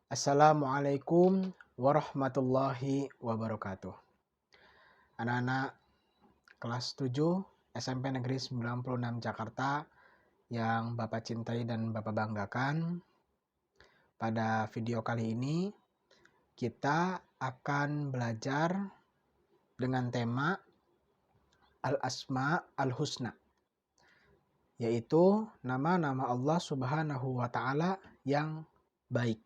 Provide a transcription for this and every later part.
Assalamualaikum warahmatullahi wabarakatuh. Anak-anak kelas 7 SMP Negeri 96 Jakarta yang Bapak cintai dan Bapak banggakan. Pada video kali ini kita akan belajar dengan tema Al-Asma Al-Husna, yaitu nama-nama Allah Subhanahu wa Ta'ala yang baik.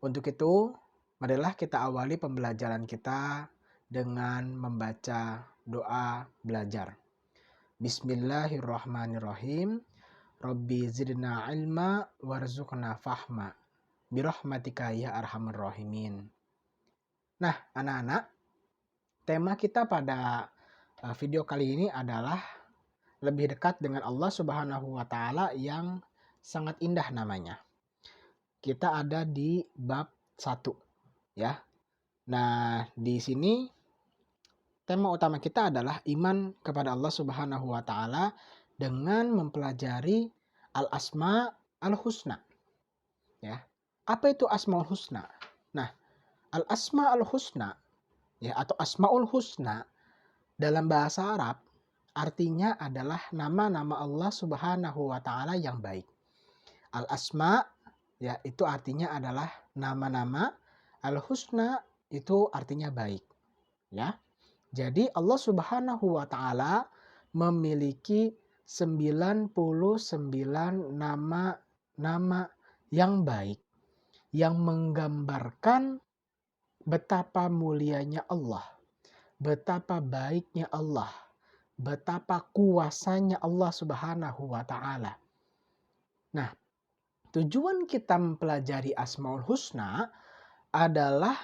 Untuk itu, marilah kita awali pembelajaran kita dengan membaca doa belajar. Bismillahirrahmanirrahim. Rabbi zidna ilma warzuqna fahma. Birahmatika ya arhamar rahimin. Nah, anak-anak, tema kita pada video kali ini adalah lebih dekat dengan Allah Subhanahu wa Ta'ala yang sangat indah namanya. Kita ada di bab 1 ya. Nah, di sini tema utama kita adalah iman kepada Allah Subhanahu wa Ta'ala dengan mempelajari Al-Asma Al-Husna. Ya. Apa itu Asmaul Husna? Nah, Al-Asma Al-Husna ya, atau Asmaul Husna dalam bahasa Arab artinya adalah nama-nama Allah Subhanahu wa Ta'ala yang baik. Al-Asma ya, itu artinya adalah nama-nama. Al-Husna itu artinya baik. Ya. Jadi Allah Subhanahu wa Ta'ala memiliki 99 nama yang baik yang menggambarkan betapa mulianya Allah, betapa baiknya Allah, betapa kuasanya Allah Subhanahu wa Ta'ala. Nah, tujuan kita mempelajari Asmaul Husna adalah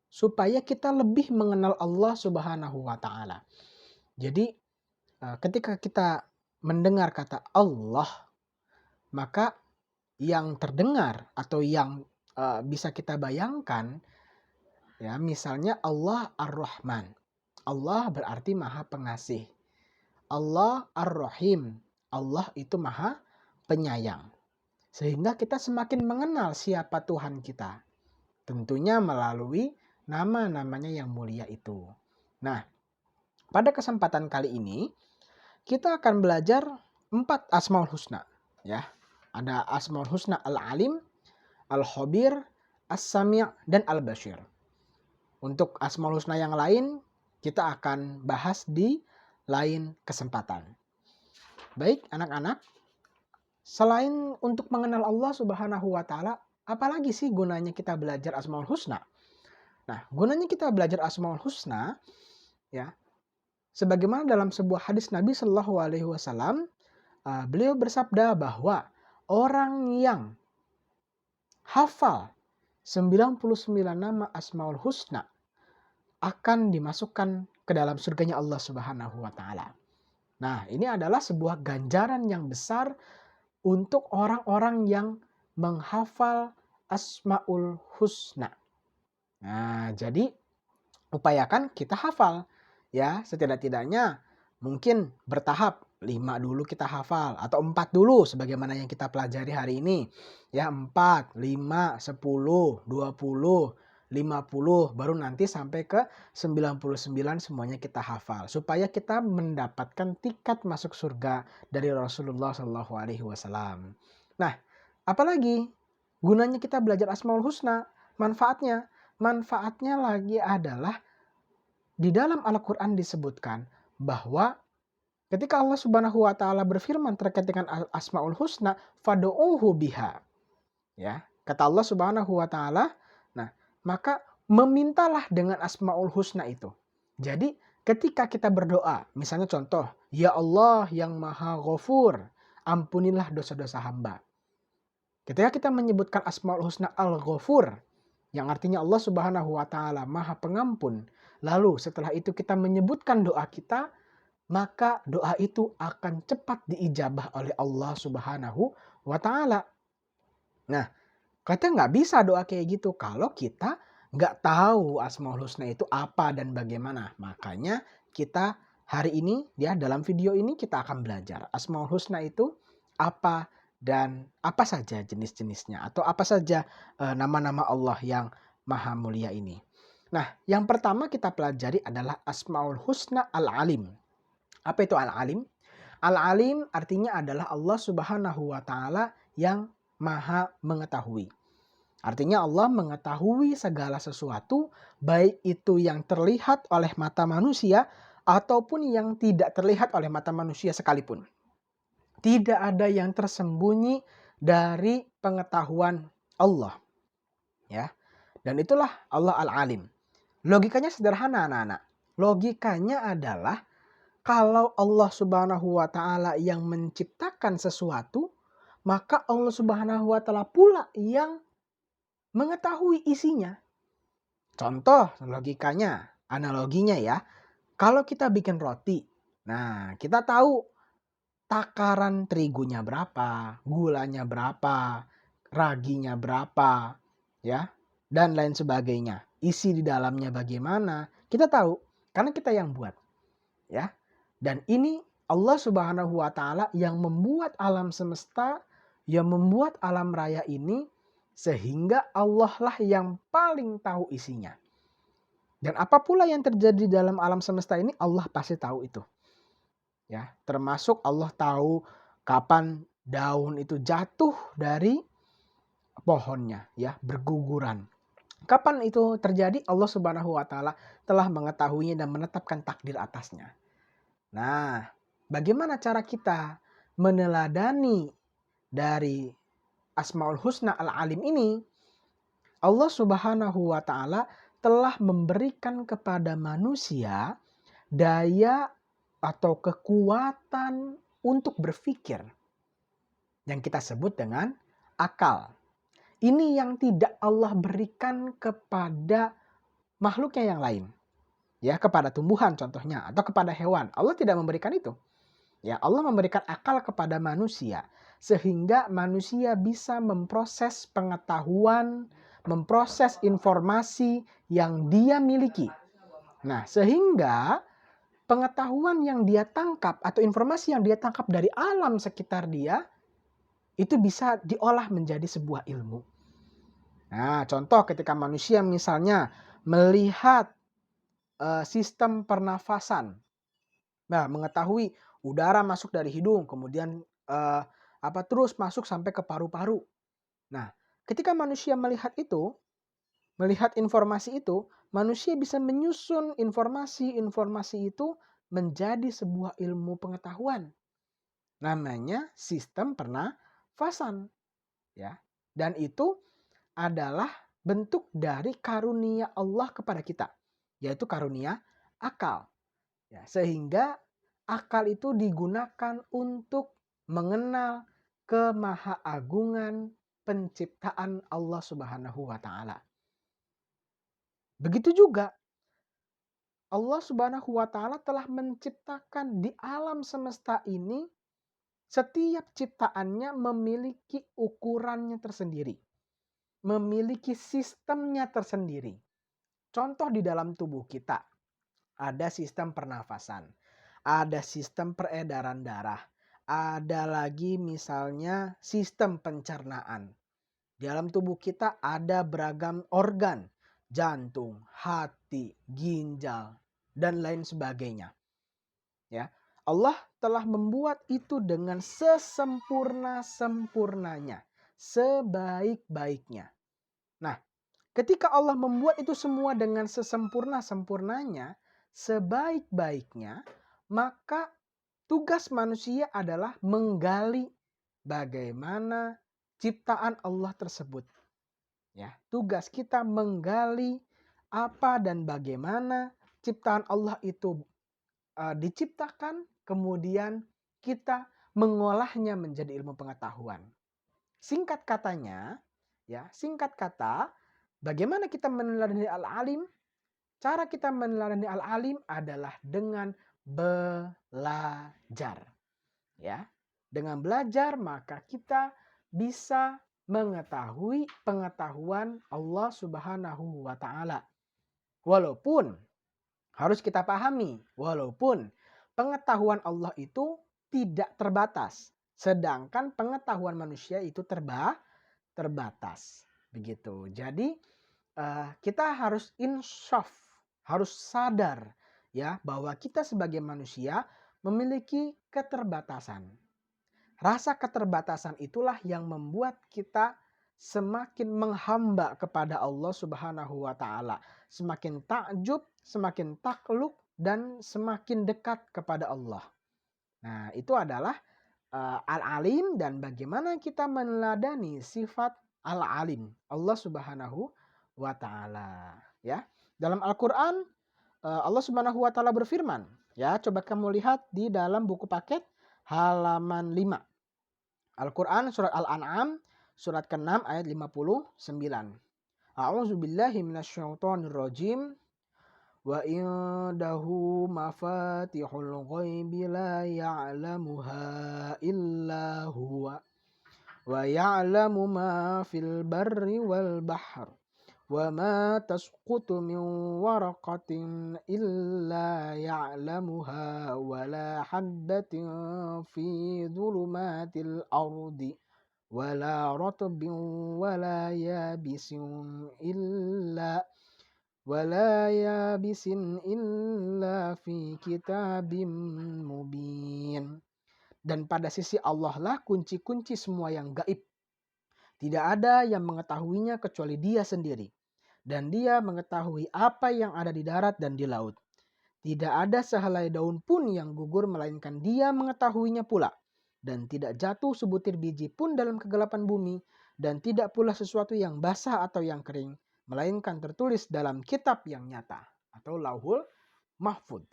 supaya kita lebih mengenal Allah Subhanahu wa Ta'ala. Jadi ketika kita mendengar kata Allah, maka yang terdengar atau yang bisa kita bayangkan ya, misalnya Allah Ar-Rahman. Allah berarti Maha Pengasih. Allah Ar-Rahim. Allah itu Maha Penyayang. Sehingga kita semakin mengenal siapa Tuhan kita. Tentunya melalui nama-namanya yang mulia itu. Nah, pada kesempatan kali ini kita akan belajar 4 Asmaul Husna. Ya, ada Asmaul Husna Al-Alim, Al-Khabir, As-Sami' dan Al-Bashir. Untuk Asmaul Husna yang lain kita akan bahas di lain kesempatan. Baik anak-anak, selain untuk mengenal Allah Subhanahu wa Ta'ala, apalagi sih gunanya kita belajar Asmaul Husna? Nah, gunanya kita belajar Asmaul Husna ya, sebagaimana dalam sebuah hadis Nabi Shallallahu alaihi wasallam, beliau bersabda bahwa orang yang hafal 99 nama Asmaul Husna akan dimasukkan ke dalam surganya Allah Subhanahu wa Ta'ala. Nah, ini adalah sebuah ganjaran yang besar untuk orang-orang yang menghafal Asmaul Husna. Nah, jadi upayakan kita hafal ya, setidak-tidaknya mungkin bertahap 5 dulu kita hafal atau 4 dulu sebagaimana yang kita pelajari hari ini. Ya, 4, 5, 10, 20, 50 baru nanti sampai ke 99 semuanya kita hafal supaya kita mendapatkan tiket masuk surga dari Rasulullah Shallallahu alaihi wasallam. Nah, apalagi gunanya kita belajar Asmaul Husna? Manfaatnya lagi adalah di dalam Al-Quran disebutkan bahwa ketika Allah Subhanahu wa Ta'ala berfirman terkait dengan Asmaul Husna, fad'uuhu biha. Ya, kata Allah Subhanahu wa Ta'ala, nah, maka memintalah dengan Asmaul Husna itu. Jadi, ketika kita berdoa, misalnya contoh, ya Allah yang Maha Ghafur, ampunilah dosa-dosa hamba. Ketika kita menyebutkan Asmaul Husna Al-Ghafur, yang artinya Allah Subhanahu wa Ta'ala Maha Pengampun, lalu setelah itu kita menyebutkan doa kita, maka doa itu akan cepat diijabah oleh Allah Subhanahu wa Ta'ala. Nah, kita nggak bisa doa kayak gitu kalau kita nggak tahu Asmaul Husna itu apa dan bagaimana. Makanya kita hari ini ya, dalam video ini kita akan belajar Asmaul Husna itu apa dan apa saja jenis-jenisnya atau apa saja nama-nama Allah yang maha mulia ini. Nah, yang pertama kita pelajari adalah Asmaul Husna Al-Alim. Apa itu Al-Alim? Al-Alim artinya adalah Allah Subhanahu wa taala yang maha mengetahui. Artinya Allah mengetahui segala sesuatu, baik itu yang terlihat oleh mata manusia ataupun yang tidak terlihat oleh mata manusia sekalipun. Tidak ada yang tersembunyi dari pengetahuan Allah, ya. Dan itulah Allah Al-Alim. Logikanya sederhana, anak-anak. Logikanya adalah kalau Allah Subhanahu wa taala yang menciptakan sesuatu, maka Allah Subhanahu wa taala pula yang mengetahui isinya. Contoh logikanya, analoginya ya. Kalau kita bikin roti, nah kita tahu takaran terigunya berapa, gulanya berapa, raginya berapa, ya, dan lain sebagainya. Isi di dalamnya bagaimana, kita tahu karena kita yang buat, ya. Dan ini Allah Subhanahu wa taala yang membuat alam semesta, yang membuat alam raya ini, sehingga Allah lah yang paling tahu isinya. Dan apa pula yang terjadi dalam alam semesta ini, Allah pasti tahu itu. Ya, termasuk Allah tahu kapan daun itu jatuh dari pohonnya, ya, berguguran. Kapan itu terjadi? Allah Subhanahu wa taala telah mengetahuinya dan menetapkan takdir atasnya. Nah, bagaimana cara kita meneladani dari Asmaul Husna Al-Alim ini? Allah Subhanahu wa taala telah memberikan kepada manusia daya atau kekuatan untuk berpikir yang kita sebut dengan akal. Ini yang tidak Allah berikan kepada makhluknya yang lain. Ya, kepada tumbuhan contohnya atau kepada hewan. Allah tidak memberikan itu. Ya, Allah memberikan akal kepada manusia sehingga manusia bisa memproses pengetahuan, memproses informasi yang dia miliki. Nah, sehingga pengetahuan yang dia tangkap atau informasi yang dia tangkap dari alam sekitar dia itu bisa diolah menjadi sebuah ilmu. Nah, contoh ketika manusia misalnya melihat sistem pernafasan. Nah, mengetahui udara masuk dari hidung, kemudian terus masuk sampai ke paru-paru. Nah, ketika manusia melihat itu, melihat informasi itu, manusia bisa menyusun informasi-informasi itu menjadi sebuah ilmu pengetahuan. Namanya sistem pernafasan, ya. Dan itu adalah bentuk dari karunia Allah kepada kita, yaitu karunia akal. Ya, sehingga akal itu digunakan untuk mengenal kemahaagungan penciptaan Allah Subhanahu wa taala. Begitu juga Allah Subhanahu wa taala telah menciptakan di alam semesta ini, setiap ciptaannya memiliki ukurannya tersendiri. Memiliki sistemnya tersendiri. Contoh di dalam tubuh kita, ada sistem pernafasan, ada sistem peredaran darah, ada lagi misalnya sistem pencernaan. Di dalam tubuh kita ada beragam organ, jantung, hati, ginjal, dan lain sebagainya. Ya, Allah telah membuat itu dengan sesempurna-sempurnanya, sebaik-baiknya. Nah, ketika Allah membuat itu semua dengan sesempurna-sempurnanya, sebaik-baiknya, maka tugas manusia adalah menggali bagaimana ciptaan Allah tersebut. Ya, tugas kita menggali apa dan bagaimana ciptaan Allah itu diciptakan, kemudian kita mengolahnya menjadi ilmu pengetahuan. Singkat katanya, ya, singkat kata, bagaimana kita meneladani Al-Alim? Cara kita meneladani Al-Alim adalah dengan belajar. Ya, dengan belajar maka kita bisa mengetahui pengetahuan Allah Subhanahu wa taala. Walaupun harus kita pahami, walaupun pengetahuan Allah itu tidak terbatas. Sedangkan pengetahuan manusia itu terbatas. Begitu. Jadi kita harus insyaf, harus sadar ya bahwa kita sebagai manusia memiliki keterbatasan. Rasa keterbatasan itulah yang membuat kita semakin menghamba kepada Allah Subhanahu wa taala, semakin takjub, semakin takluk dan semakin dekat kepada Allah. Nah, itu adalah Al-Alim dan bagaimana kita meneladani sifat Al-Alim Allah Subhanahu wa taala ya. Dalam Al-Qur'an Allah Subhanahu wa taala berfirman, ya, coba kamu lihat di dalam buku paket halaman 5. Al-Qur'an surat Al-An'am surat ke-6 ayat 59. A'udzubillahi minasyaitonir rajim. Wa indahu mafatihul ghaibi la ya'lamuha illa huwa wa ya'lamu ma fil barri wal bahr wa ma tasqutu min waraqatin illa ya'lamuha wa la habbatin fi dhulumatil ardi wa la ratbin wa la yabisin wala yabisin illa fi kitabim mubin. Dan pada sisi Allah lah kunci-kunci semua yang gaib. Tidak ada yang mengetahuinya kecuali Dia sendiri. Dan Dia mengetahui apa yang ada di darat dan di laut. Tidak ada sehelai daun pun yang gugur melainkan Dia mengetahuinya pula. Dan tidak jatuh sebutir biji pun dalam kegelapan bumi. Dan tidak pula sesuatu yang basah atau yang kering, melainkan tertulis dalam kitab yang nyata atau Lauhul Mahfud.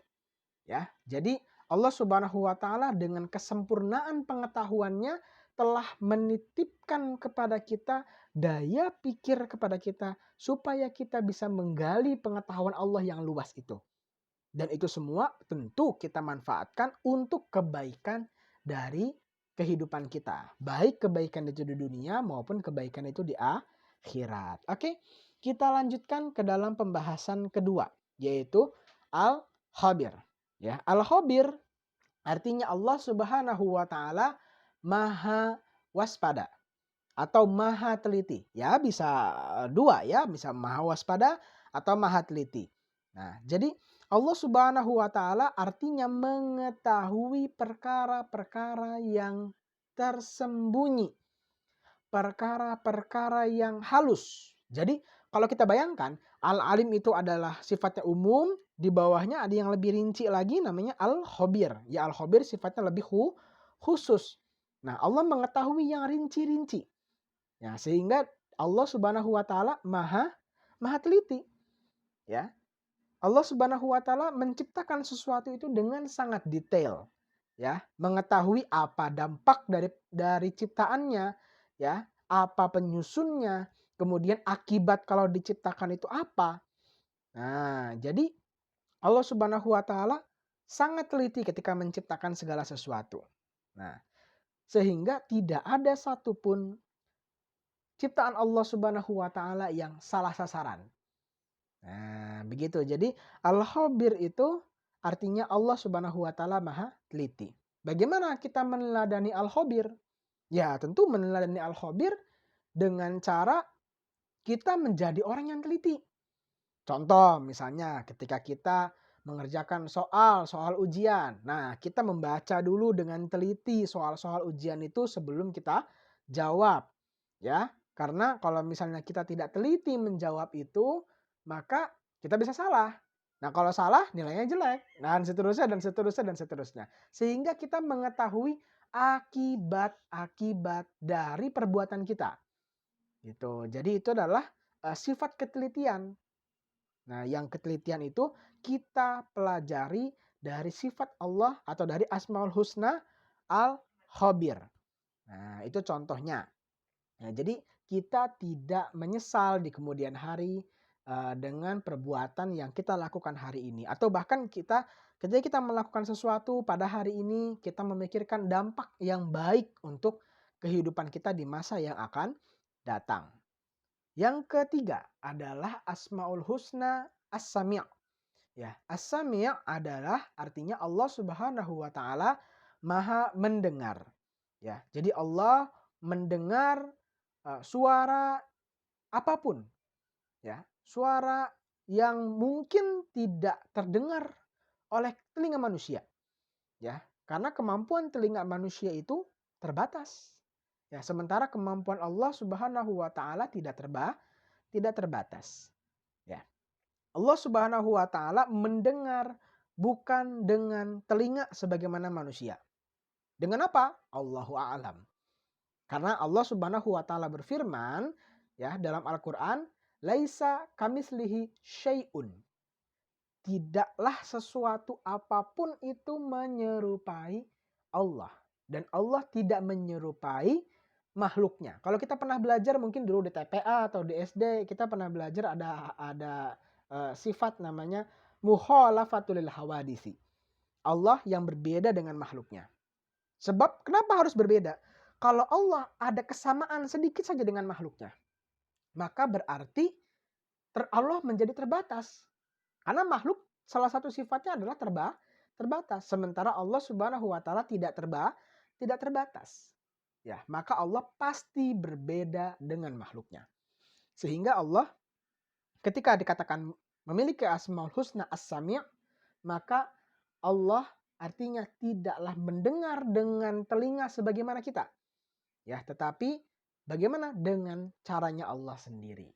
Ya, jadi Allah Subhanahu wa taala dengan kesempurnaan pengetahuannya telah menitipkan kepada kita daya pikir kepada kita supaya kita bisa menggali pengetahuan Allah yang luas itu. Dan itu semua tentu kita manfaatkan untuk kebaikan dari kehidupan kita. Baik kebaikan itu di dunia maupun kebaikan itu di akhirat. Oke, kita lanjutkan ke dalam pembahasan kedua, yaitu Al-Khabir. Ya, Al-Khabir artinya Allah Subhanahu wa taala maha waspada atau maha teliti. Ya, bisa dua ya, bisa maha waspada atau maha teliti. Nah, jadi Allah Subhanahu wa taala artinya mengetahui perkara-perkara yang tersembunyi, perkara-perkara yang halus. Jadi, kalau kita bayangkan, Al-Alim itu adalah sifatnya umum, di bawahnya ada yang lebih rinci lagi namanya Al-Khabir. Ya, Al-Khabir sifatnya lebih khusus. Nah, Allah mengetahui yang rinci-rinci. Ya, sehingga Allah Subhanahu wa taala maha teliti. Ya. Allah Subhanahu wa taala menciptakan sesuatu itu dengan sangat detail, ya, mengetahui apa dampak dari ciptaannya, ya, apa penyusunnya, kemudian akibat kalau diciptakan itu apa. Nah, jadi Allah Subhanahu wa taala sangat teliti ketika menciptakan segala sesuatu. Nah, sehingga tidak ada satupun ciptaan Allah Subhanahu wa taala yang salah sasaran. Nah, begitu. Jadi Al-Khabir itu artinya Allah Subhanahu wa taala maha teliti. Bagaimana kita meneladani Al-Khabir? Ya, tentu meneladani Al-Khabir dengan cara kita menjadi orang yang teliti. Contoh misalnya ketika kita mengerjakan soal ujian. Nah, kita membaca dulu dengan teliti soal-soal ujian itu sebelum kita jawab. Ya, karena kalau misalnya kita tidak teliti menjawab itu, maka kita bisa salah. Nah, kalau salah nilainya jelek dan seterusnya dan seterusnya dan seterusnya. Sehingga kita mengetahui akibat-akibat dari perbuatan kita. Gitu. Jadi itu adalah sifat ketelitian. Nah, yang ketelitian itu kita pelajari dari sifat Allah atau dari Asmaul Husna Al-Khabir. Nah, itu contohnya. Nah, jadi kita tidak menyesal di kemudian hari dengan perbuatan yang kita lakukan hari ini. Atau bahkan ketika kita melakukan sesuatu pada hari ini, kita memikirkan dampak yang baik untuk kehidupan kita di masa yang akan datang. Yang ketiga adalah Asmaul Husna As-Sami'. Ya, As-Sami' adalah artinya Allah Subhanahu wa taala Maha mendengar. Ya, jadi Allah mendengar suara apapun, ya, suara yang mungkin tidak terdengar oleh telinga manusia, ya. Karena kemampuan telinga manusia itu terbatas. Ya, sementara kemampuan Allah Subhanahu wa taala tidak terbatas. Ya. Allah Subhanahu wa taala mendengar bukan dengan telinga sebagaimana manusia. Dengan apa? Allahu a'lam. Karena Allah Subhanahu wa taala berfirman ya dalam Al-Qur'an, "Laisa kamislihi syai'un." Tidaklah sesuatu apapun itu menyerupai Allah dan Allah tidak menyerupai makhluknya. Kalau kita pernah belajar mungkin dulu di TPA atau di SD, kita pernah belajar ada sifat namanya mukhalafatul hawadisi. Allah yang berbeda dengan makhluknya. Sebab kenapa harus berbeda? Kalau Allah ada kesamaan sedikit saja dengan makhluknya, maka berarti Allah menjadi terbatas. Karena makhluk salah satu sifatnya adalah terbatas. Sementara Allah Subhanahu wa taala tidak terbatas. Ya, maka Allah pasti berbeda dengan makhluknya. Sehingga Allah ketika dikatakan memiliki Asmaul Husna As-Sami', maka Allah artinya tidaklah mendengar dengan telinga sebagaimana kita. Ya, tetapi bagaimana dengan caranya Allah sendiri.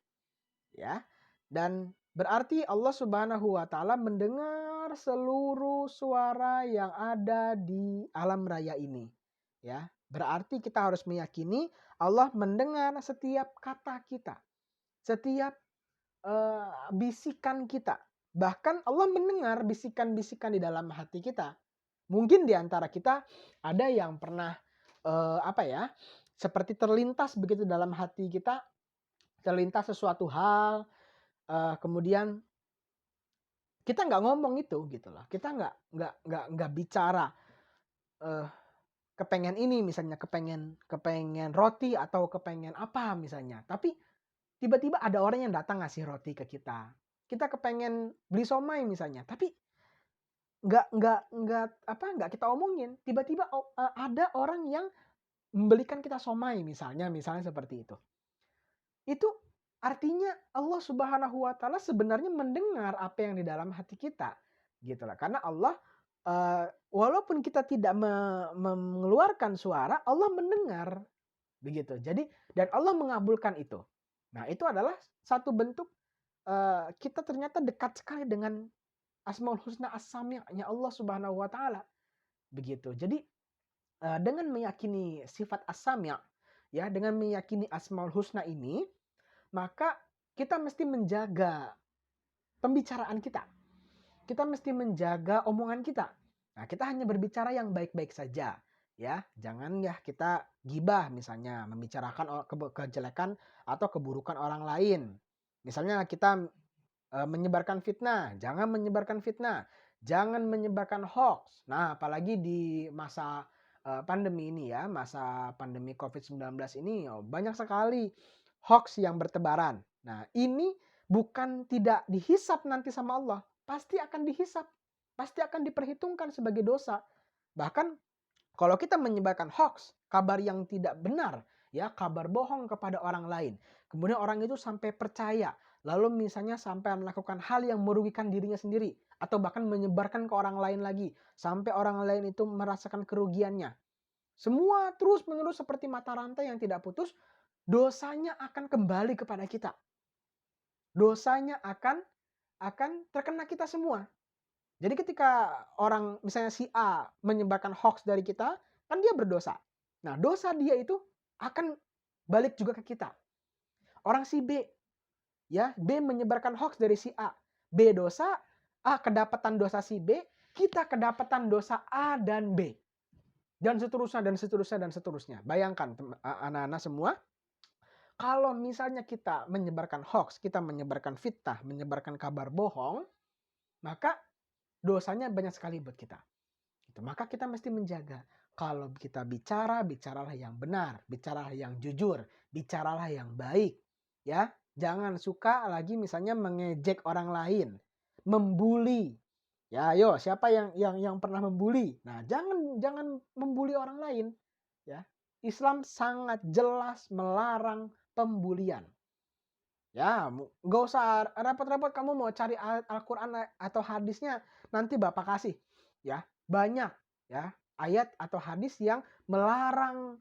Ya. Dan berarti Allah Subhanahu wa taala mendengar seluruh suara yang ada di alam raya ini. Ya. Berarti kita harus meyakini Allah mendengar setiap kata kita. Setiap bisikan kita. Bahkan Allah mendengar bisikan-bisikan di dalam hati kita. Mungkin di antara kita ada yang pernah seperti terlintas begitu dalam hati kita, terlintas sesuatu hal, kemudian kita nggak ngomong itu gitu loh. Kita nggak bicara kepengen ini misalnya, kepengen roti atau kepengen apa misalnya. Tapi tiba-tiba ada orang yang datang ngasih roti ke kita. Kita kepengen beli somai misalnya, tapi nggak kita omongin. Tiba-tiba ada orang yang membelikan kita somai misalnya seperti itu. Itu artinya Allah Subhanahu wa taala sebenarnya mendengar apa yang di dalam hati kita. Gitu lah. Karena Allah walaupun kita tidak mengeluarkan suara, Allah mendengar. Begitu. Jadi dan Allah mengabulkan itu. Nah, itu adalah satu bentuk kita ternyata dekat sekali dengan Asmaul Husna As-Sami'-nya Allah Subhanahu wa taala. Begitu. Jadi dengan meyakini sifat As-Sami', ya, dengan meyakini Asmaul Husna ini, maka kita mesti menjaga pembicaraan kita. Kita mesti menjaga omongan kita. Nah, kita hanya berbicara yang baik-baik saja, ya. Jangan ya kita gibah misalnya, membicarakan kejelekan atau keburukan orang lain. Misalnya kita menyebarkan fitnah, jangan menyebarkan fitnah. Jangan menyebarkan hoax. Nah, apalagi di masa pandemi ini ya, masa pandemi COVID-19 ini banyak sekali hoax yang bertebaran. Nah, ini bukan tidak dihisap nanti sama Allah, pasti akan dihisap, pasti akan diperhitungkan sebagai dosa. Bahkan kalau kita menyebarkan hoax, kabar yang tidak benar, ya, kabar bohong kepada orang lain, kemudian orang itu sampai percaya, lalu misalnya sampai melakukan hal yang merugikan dirinya sendiri, atau bahkan menyebarkan ke orang lain lagi, sampai orang lain itu merasakan kerugiannya. Semua terus-menerus seperti mata rantai yang tidak putus, dosanya akan kembali kepada kita. Dosanya akan terkena kita semua. Jadi ketika orang misalnya si A menyebarkan hoax dari kita, kan dia berdosa. Nah, dosa dia itu akan balik juga ke kita. Orang si B, ya, B menyebarkan hoax dari si A. B dosa, A kedapatan dosa si B, kita kedapatan dosa A dan B. Dan seterusnya, dan seterusnya, dan seterusnya. Bayangkan anak-anak semua, kalau misalnya kita menyebarkan hoax, kita menyebarkan fitnah, menyebarkan kabar bohong, maka dosanya banyak sekali buat kita. Maka kita mesti menjaga. Kalau kita bicara, bicaralah yang benar, bicaralah yang jujur, bicaralah yang baik. Ya, jangan suka lagi misalnya mengejek orang lain, membuli. Ya, ayo, siapa yang pernah membuli? Nah, jangan membuli orang lain, ya. Islam sangat jelas melarang pembulian. Ya, nggak usah repot-repot kamu mau cari Al-Quran atau hadisnya, nanti Bapak kasih. Ya, banyak ya ayat atau hadis yang melarang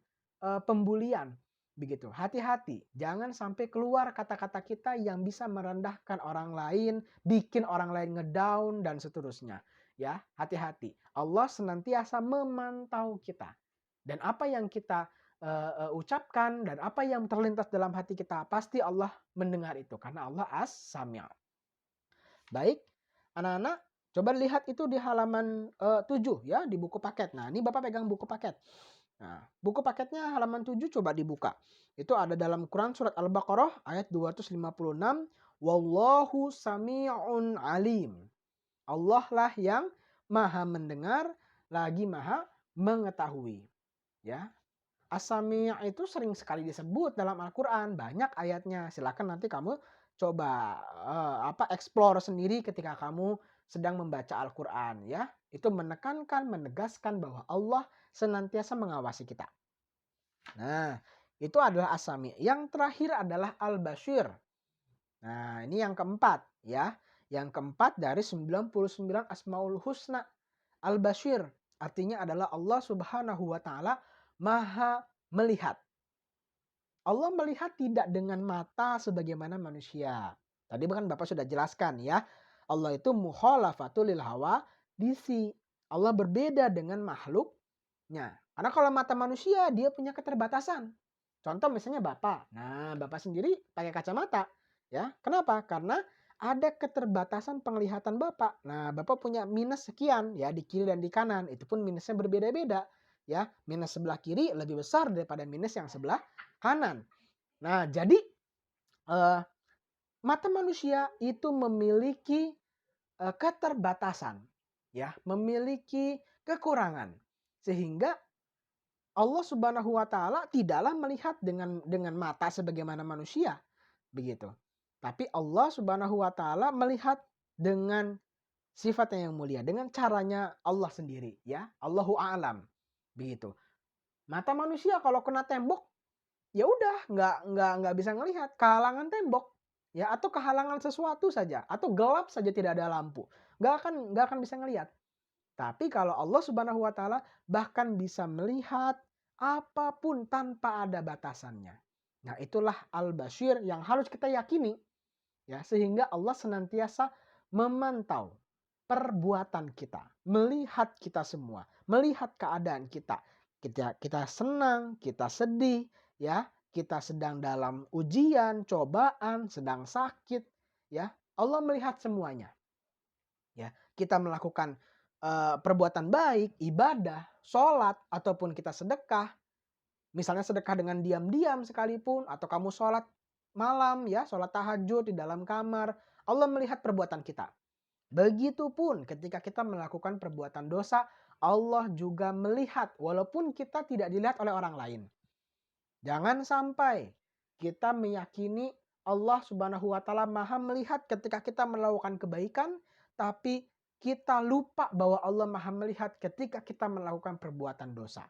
pembulian. Begitu. Hati-hati, jangan sampai keluar kata-kata kita yang bisa merendahkan orang lain, bikin orang lain ngedown dan seterusnya. Ya, hati-hati. Allah senantiasa memantau kita. Dan apa yang kita ucapkan dan apa yang terlintas dalam hati kita, pasti Allah mendengar itu karena Allah As-Sami'. Baik, anak-anak, coba lihat itu di halaman 7 ya, di buku paket. Nah, ini Bapak pegang buku paket. Nah, buku paketnya halaman 7 coba dibuka. Itu ada dalam Quran surat Al-Baqarah ayat 256, wallahu sami'un alim. Allah lah yang maha mendengar lagi maha mengetahui. Ya, As-Sami' itu sering sekali disebut dalam Al-Quran, banyak ayatnya. Silakan nanti kamu coba explore sendiri ketika kamu sedang membaca Al-Quran ya. Itu menekankan, menegaskan bahwa Allah senantiasa mengawasi kita. Nah, itu adalah As-Sami'. Yang terakhir adalah Al-Bashir. Nah, ini yang keempat ya. Yang keempat dari 99 Asmaul Husna. Al-Bashir artinya adalah Allah Subhanahu wa taala Maha melihat. Allah melihat tidak dengan mata sebagaimana manusia. Tadi kan Bapak sudah jelaskan ya. Allah itu mukhalafatul lil hawa disi. Allah berbeda dengan makhluknya. Karena kalau mata manusia dia punya keterbatasan. Contoh misalnya Bapak. Nah, Bapak sendiri pakai kacamata. Ya, kenapa? Karena ada keterbatasan penglihatan Bapak. Nah, Bapak punya minus sekian ya di kiri dan di kanan. Itu pun minusnya berbeda-beda. Ya, minus sebelah kiri lebih besar daripada minus yang sebelah kanan. Nah, jadi mata manusia itu memiliki keterbatasan, ya, memiliki kekurangan, sehingga Allah Subhanahu wa taala tidaklah melihat dengan mata sebagaimana manusia, begitu. Tapi Allah Subhanahu wa taala melihat dengan sifatnya yang mulia, dengan caranya Allah sendiri, ya. Allahu a'lam. Begitu. Mata manusia kalau kena tembok ya udah nggak bisa ngelihat, kehalangan tembok ya, atau kehalangan sesuatu saja, atau gelap saja tidak ada lampu, nggak akan bisa ngelihat. Tapi kalau Allah Subhanahu wa taala bahkan bisa melihat apapun tanpa ada batasannya. Nah, itulah Al-Bashir yang harus kita yakini ya, sehingga Allah senantiasa memantau perbuatan kita, melihat kita semua, melihat keadaan kita. Kita senang, kita sedih, ya, kita sedang dalam ujian, cobaan, sedang sakit, ya. Allah melihat semuanya. Ya, kita melakukan perbuatan baik, ibadah, sholat, ataupun kita sedekah. Misalnya sedekah dengan diam-diam sekalipun, atau kamu sholat malam, ya, sholat tahajud di dalam kamar. Allah melihat perbuatan kita. Begitupun ketika kita melakukan perbuatan dosa, Allah juga melihat walaupun kita tidak dilihat oleh orang lain. Jangan sampai kita meyakini Allah Subhanahu wa taala Maha melihat ketika kita melakukan kebaikan, tapi kita lupa bahwa Allah Maha melihat ketika kita melakukan perbuatan dosa.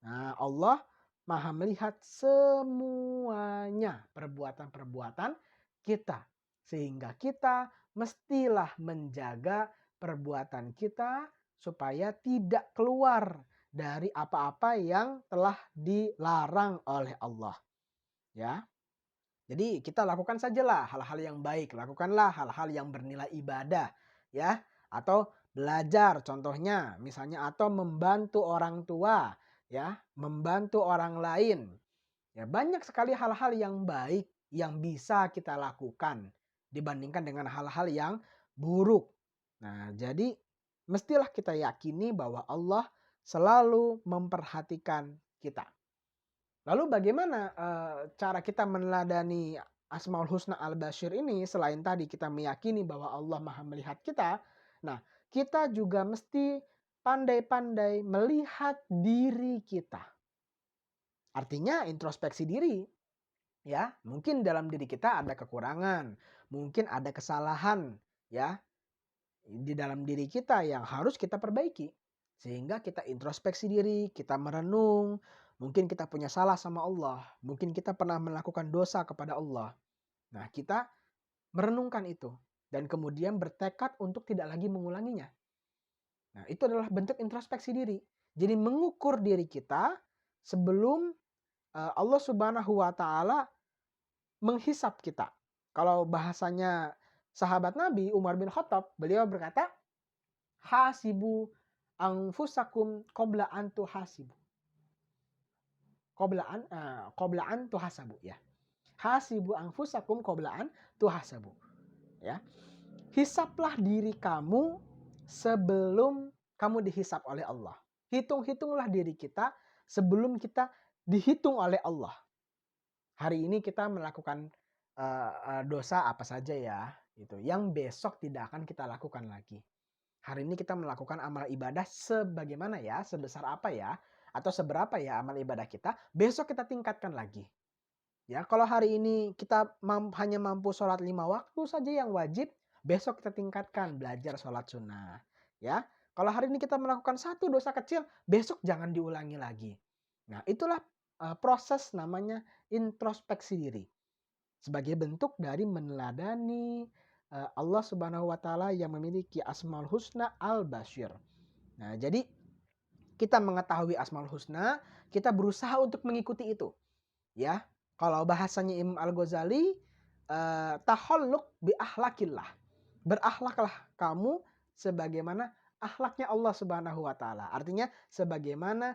Nah, Allah Maha melihat semuanya perbuatan-perbuatan kita. Sehingga kita mestilah menjaga perbuatan kita supaya tidak keluar dari apa-apa yang telah dilarang oleh Allah. Ya. Jadi kita lakukan sajalah hal-hal yang baik, lakukanlah hal-hal yang bernilai ibadah, ya. Atau belajar contohnya misalnya, atau membantu orang tua, ya, membantu orang lain. Ya, banyak sekali hal-hal yang baik yang bisa kita lakukan dibandingkan dengan hal-hal yang buruk. Nah, jadi mestilah kita yakini bahwa Allah selalu memperhatikan kita. Lalu bagaimana cara kita meneladani Asmaul Husna Al-Bashir ini, selain tadi kita meyakini bahwa Allah Maha melihat kita. Nah, kita juga mesti pandai-pandai melihat diri kita. Artinya introspeksi diri. Ya, mungkin dalam diri kita ada kekurangan, mungkin ada kesalahan, ya, di dalam diri kita yang harus kita perbaiki. Sehingga kita introspeksi diri, kita merenung, Mungkin kita punya salah sama Allah, mungkin kita pernah melakukan dosa kepada Allah. Nah, kita merenungkan itu dan kemudian bertekad untuk tidak lagi mengulanginya. Nah, itu adalah bentuk introspeksi diri. Jadi mengukur diri kita sebelum Allah Subhanahu wa taala menghisap kita. Kalau bahasanya sahabat Nabi Umar bin Khattab, beliau berkata, "Hasibu anfusakum qabla an tuhasibu." Qabla an tuhasabu ya. Hasibu anfusakum qabla an tuhasabu. Ya. Hisaplah diri kamu sebelum kamu dihisap oleh Allah. Hitung-hitunglah diri kita sebelum kita dihitung oleh Allah. Hari ini kita melakukan dosa apa saja ya, itu yang besok tidak akan kita lakukan lagi. Hari ini kita melakukan amal ibadah sebagaimana ya, sebesar apa ya, atau seberapa ya amal ibadah kita, besok kita tingkatkan lagi. Ya, kalau hari ini kita hanya mampu sholat 5 waktu saja yang wajib, besok kita tingkatkan belajar sholat sunnah. Ya, kalau hari ini kita melakukan satu dosa kecil, besok jangan diulangi lagi. Nah, itulah proses namanya introspeksi diri. Sebagai bentuk dari meneladani Allah Subhanahu wa taala yang memiliki Asmaul Husna Al-Basyir. Nah, jadi kita mengetahui Asmaul Husna, kita berusaha untuk mengikuti itu. Ya. Kalau bahasanya Imam Al-Ghazali, tahalluk bi akhlakillah. Berakhlaklah kamu sebagaimana akhlaknya Allah Subhanahu wa taala. Artinya sebagaimana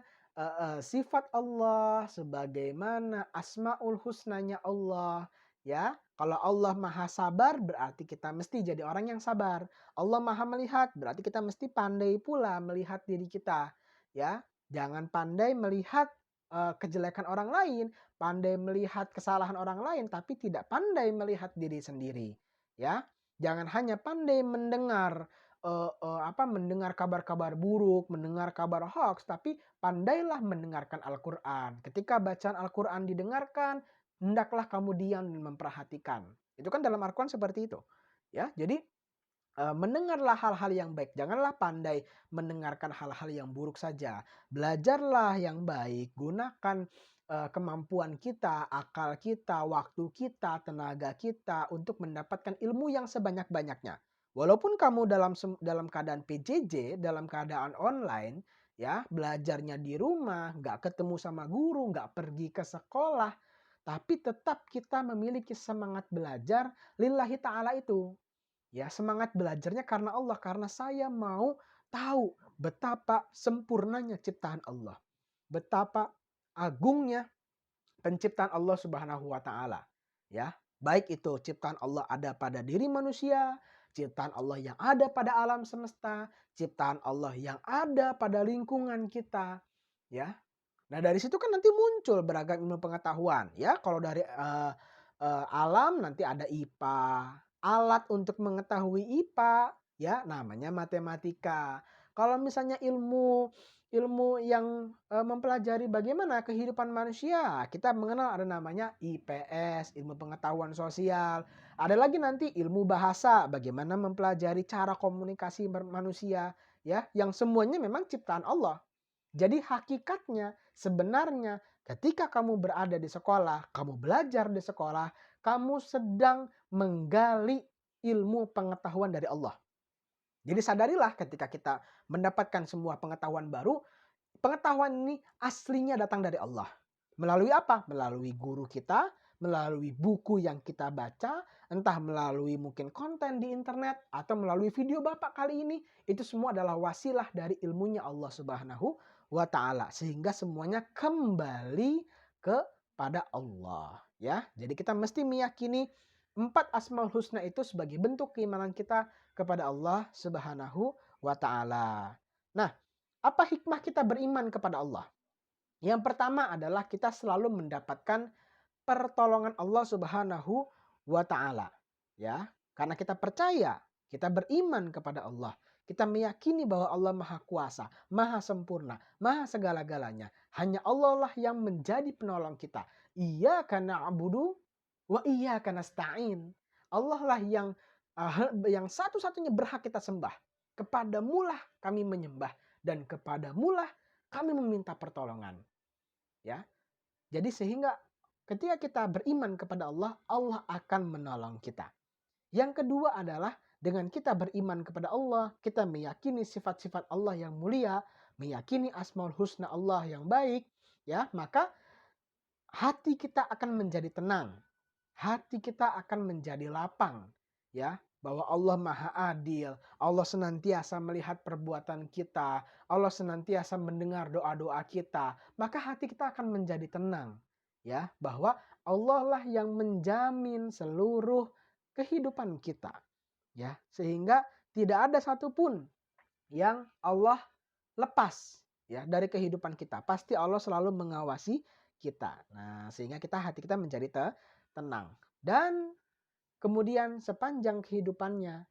sifat Allah, sebagaimana asmaul husnanya Allah, ya. Kalau Allah Maha Sabar berarti kita mesti jadi orang yang sabar. Allah Maha Melihat berarti kita mesti pandai pula melihat diri kita, ya. Jangan pandai melihat kejelekan orang lain, pandai melihat kesalahan orang lain tapi tidak pandai melihat diri sendiri, ya. Jangan hanya pandai mendengar mendengar kabar-kabar buruk, mendengar kabar hoax, tapi pandailah mendengarkan Al-Qur'an. Ketika bacaan Al-Qur'an didengarkan, hendaklah kamu diam dan memperhatikan. Itu kan dalam Al-Qur'an seperti itu. Ya, jadi mendengarlah hal-hal yang baik. Janganlah pandai mendengarkan hal-hal yang buruk saja. Belajarlah yang baik. Gunakan kemampuan kita, akal kita, waktu kita, tenaga kita untuk mendapatkan ilmu yang sebanyak-banyaknya. Walaupun kamu dalam keadaan PJJ, dalam keadaan online, ya belajarnya di rumah, nggak ketemu sama guru, nggak pergi ke sekolah, tapi tetap kita memiliki semangat belajar lillahi ta'ala itu. Ya, semangat belajarnya karena Allah, karena saya mau tahu betapa sempurnanya ciptaan Allah. Betapa agungnya penciptaan Allah Subhanahu wa taala. Ya, baik itu ciptaan Allah ada pada diri manusia, ciptaan Allah yang ada pada alam semesta, ciptaan Allah yang ada pada lingkungan kita, ya. Nah, dari situ kan nanti muncul beragam ilmu pengetahuan, ya. Kalau dari alam nanti ada IPA, alat untuk mengetahui IPA, ya namanya matematika. Kalau misalnya ilmu yang mempelajari bagaimana kehidupan manusia, kita mengenal ada namanya IPS, ilmu pengetahuan sosial. Ada lagi nanti ilmu bahasa, bagaimana mempelajari cara komunikasi manusia, ya, yang semuanya memang ciptaan Allah. Jadi hakikatnya sebenarnya ketika kamu berada di sekolah, kamu belajar di sekolah, kamu sedang menggali ilmu pengetahuan dari Allah. Jadi sadarilah ketika kita mendapatkan semua pengetahuan baru, pengetahuan ini aslinya datang dari Allah. Melalui apa? Melalui guru kita, melalui buku yang kita baca, entah melalui mungkin konten di internet atau melalui video Bapak kali ini. Itu semua adalah wasilah dari ilmunya Allah Subhanahu wa taala sehingga semuanya kembali kepada Allah, ya. Jadi kita mesti meyakini 4 Asmaul Husna itu sebagai bentuk keimanan kita kepada Allah Subhanahu wa taala. Nah, apa hikmah kita beriman kepada Allah? Yang pertama adalah kita selalu mendapatkan pertolongan Allah Subhanahu wa taala, ya. Karena kita percaya, kita beriman kepada Allah. Kita meyakini bahwa Allah Maha Kuasa, Maha Sempurna, Maha segala-galanya. Hanya Allah lah yang menjadi penolong kita. Iyyaka na'budu wa iyyaka nasta'in. Allah lah yang satu-satunya berhak kita sembah. Kepadamulah kami menyembah dan kepadamulah kami meminta pertolongan. ya. Jadi sehingga ketika kita beriman kepada Allah, Allah akan menolong kita. Yang kedua adalah dengan kita beriman kepada Allah, kita meyakini sifat-sifat Allah yang mulia, meyakini Asmaul Husna Allah yang baik, ya, maka hati kita akan menjadi tenang. Hati kita akan menjadi lapang, ya, bahwa Allah Maha Adil, Allah senantiasa melihat perbuatan kita, Allah senantiasa mendengar doa-doa kita, maka hati kita akan menjadi tenang, ya, bahwa Allah lah yang menjamin seluruh kehidupan kita, ya, sehingga tidak ada satupun yang Allah lepas, ya, dari kehidupan kita. Pasti Allah selalu mengawasi kita. Nah, sehingga hati kita menjadi tenang. Dan kemudian sepanjang kehidupannya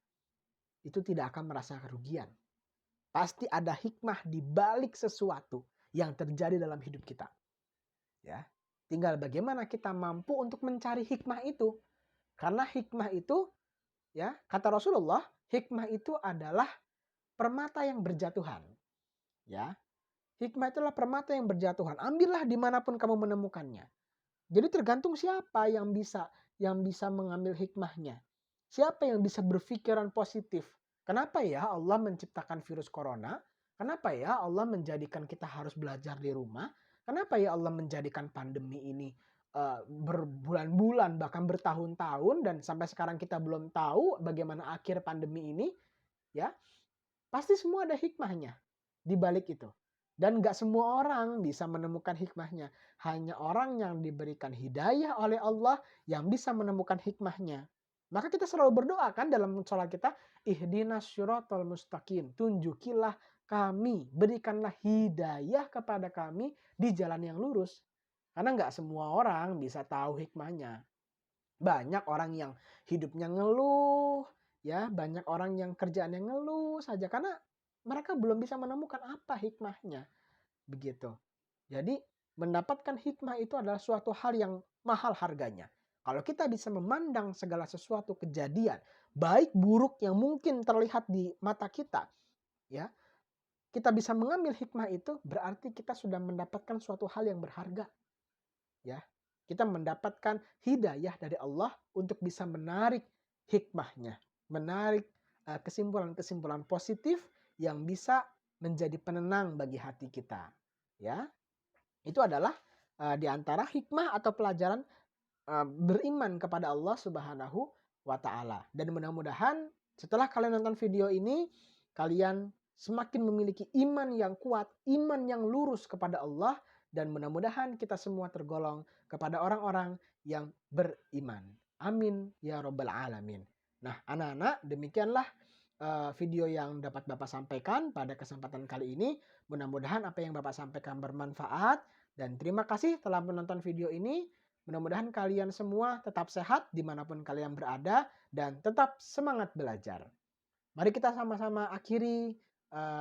itu tidak akan merasa kerugian. Pasti ada hikmah di balik sesuatu yang terjadi dalam hidup kita. Ya. Tinggal bagaimana kita mampu untuk mencari hikmah itu. Karena hikmah itu, ya, kata Rasulullah, hikmah itu adalah permata yang berjatuhan. Ya. Hikmah itulah permata yang berjatuhan. Ambillah dimanapun kamu menemukannya. Jadi tergantung siapa yang bisa mengambil hikmahnya. Siapa yang bisa berpikiran positif. Kenapa ya Allah menciptakan virus corona? Kenapa ya Allah menjadikan kita harus belajar di rumah? Kenapa ya Allah menjadikan pandemi ini berbulan-bulan bahkan bertahun-tahun dan sampai sekarang kita belum tahu bagaimana akhir pandemi ini, ya? Pasti semua ada hikmahnya di balik itu. Dan gak semua orang bisa menemukan hikmahnya. Hanya orang yang diberikan hidayah oleh Allah yang bisa menemukan hikmahnya. Maka kita selalu berdoa kan dalam sholat kita. Ihdinas syiratal mustaqim. Tunjukilah kami. Berikanlah hidayah kepada kami di jalan yang lurus. Karena gak semua orang bisa tahu hikmahnya. Banyak orang yang hidupnya ngeluh. Ya, banyak orang yang kerjaannya ngeluh saja. Karena mereka belum bisa menemukan apa hikmahnya. Begitu. Jadi mendapatkan hikmah itu adalah suatu hal yang mahal harganya. Kalau kita bisa memandang segala sesuatu kejadian, baik buruk yang mungkin terlihat di mata kita, ya, kita bisa mengambil hikmah itu, berarti kita sudah mendapatkan suatu hal yang berharga. Ya, kita mendapatkan hidayah dari Allah untuk bisa menarik hikmahnya, menarik kesimpulan-kesimpulan positif yang bisa menjadi penenang bagi hati kita. Ya, itu adalah di antara hikmah atau pelajaran beriman kepada Allah Subhanahu wa Ta'ala. Dan mudah-mudahan setelah kalian nonton video ini, kalian semakin memiliki iman yang kuat, iman yang lurus kepada Allah, dan mudah-mudahan kita semua tergolong kepada orang-orang yang beriman. Amin ya Rabbal Alamin. Nah, anak-anak, demikianlah video yang dapat Bapak sampaikan pada kesempatan kali ini. Mudah-mudahan apa yang Bapak sampaikan bermanfaat. Dan terima kasih telah menonton video ini. Mudah-mudahan kalian semua tetap sehat dimanapun kalian berada. Dan tetap semangat belajar. Mari kita sama-sama akhiri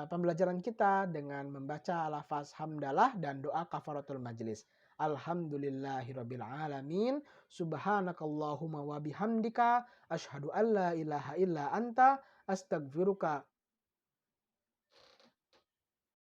pembelajaran kita dengan membaca lafaz hamdalah dan doa kafaratul majlis. Alhamdulillahirabbil alamin. Subhanakallahumma wa bihamdika asyhadu an la ilaha illa anta astagfiruka